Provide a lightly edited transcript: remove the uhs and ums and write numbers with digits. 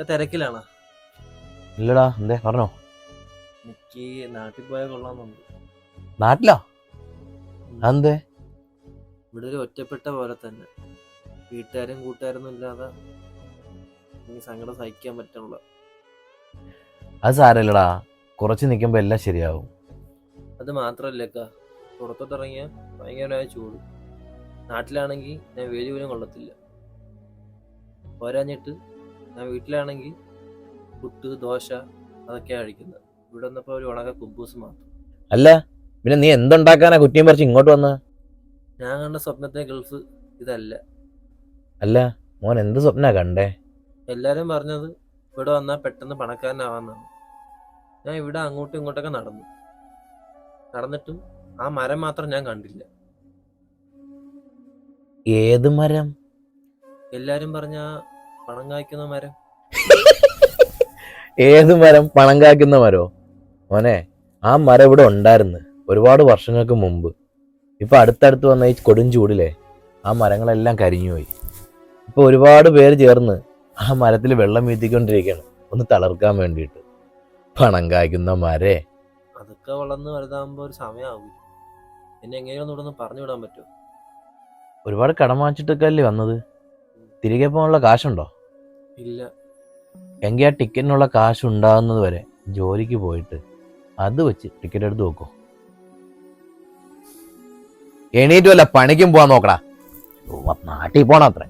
തിരക്കിലാണോ? ഇല്ലടാ, എന്തേ പറഞ്ഞോ? എനിക്ക് നാട്ടിൽ പോയാൽ കൊള്ളാമെന്നുണ്ട്. നാട്ടിലാ? അതെന്തേ? ഇവിടെ ഒരു ഒറ്റപ്പെട്ട പോലെ തന്നെ, വീട്ടുകാരും കൂട്ടുകാരൊന്നും ഇല്ലാതെ എനിക്ക് സങ്കടം സഹിക്കാൻ പറ്റുള്ള. അത് സാരമില്ലടാ, കുറച്ച് നിൽക്കുമ്പോൾ എല്ലാം ശരിയാവും. അത് മാത്രമല്ലേക്ക, പുറത്തോട്ടിറങ്ങിയ ഭയങ്കരമായ ചൂട്. നാട്ടിലാണെങ്കിൽ ഞാൻ വെയിൽ പോലും കൊള്ളത്തില്ല. പോരാഞ്ഞിട്ട് ഞാൻ വീട്ടിലാണെങ്കിൽ പുട്ട് ദോശ അതൊക്കെയാണ് കഴിക്കുന്നത്. ഇവിടെ വന്നപ്പോൾ ഒരു ഉണക്ക കുബൂസ് മാത്രം. അല്ല, പിന്നെ നീ എന്തുണ്ടാക്കാനാ കുറ്റിയും പറിച്ച് ഇങ്ങോട്ട് വന്ന്? ഞാൻ കണ്ട സ്വപ്നത്തെ ഗൾഫ് ഇതല്ല. അല്ല, മോൻ എന്ത് സ്വപ്നാ കണ്ടേ? എല്ലാവരും പറഞ്ഞത് ഇവിടെ വന്നാൽ പെട്ടെന്ന് പണക്കാരനാവാന്നാണ്. ഞാൻ ഇവിടെ അങ്ങോട്ടും ഇങ്ങോട്ടൊക്കെ നടന്നിട്ടും ആ മരം മാത്രം ഞാൻ കണ്ടില്ല. ഏത് മരം? എല്ലാരും പറഞ്ഞ പണം കായ്ക്കുന്ന മരം. ഏത് മരം? പണം കായ്ക്കുന്ന മരോ? മോനെ, ആ മരം ഇവിടെ ഉണ്ടായിരുന്നു ഒരുപാട് വർഷങ്ങൾക്ക് മുമ്പ്. ഇപ്പൊ അടുത്തടുത്ത് വന്ന ഈ കൊടും ചൂടിലെ ആ മരങ്ങളെല്ലാം കരിഞ്ഞുപോയി. ഇപ്പൊ ഒരുപാട് പേര് ചേർന്ന് ആ മരത്തിൽ വെള്ളം വീത്തിക്കൊണ്ടിരിക്കുകയാണ്, ഒന്ന് തളർക്കാൻ വേണ്ടിയിട്ട്. പണം കായ്ക്കുന്ന മരേ. അതൊക്കെ വളർന്ന് വലുതാകുമ്പോ ഒരു സമയമാകും. എന്നെ എങ്ങനെയൊന്നും ഇവിടെ ഒന്ന് പറഞ്ഞു വിടാൻ പറ്റുമോ? ഒരുപാട് കടം വാങ്ങിച്ചിട്ടൊക്കെ അല്ലേ വന്നത്? തിരികെ പോകാനുള്ള കാശുണ്ടോ? ഇല്ല. എങ്കിൽ ആ ടിക്കറ്റിനുള്ള കാശ് ഉണ്ടാകുന്നത് വരെ ജോലിക്ക് പോയിട്ട് അത് വെച്ച് ടിക്കറ്റ് എടുത്ത് നോക്കോ. എണീറ്റ് വല്ല പണിക്കും പോവാൻ നോക്കടാ. നാട്ടിൽ പോണ അത്രേ.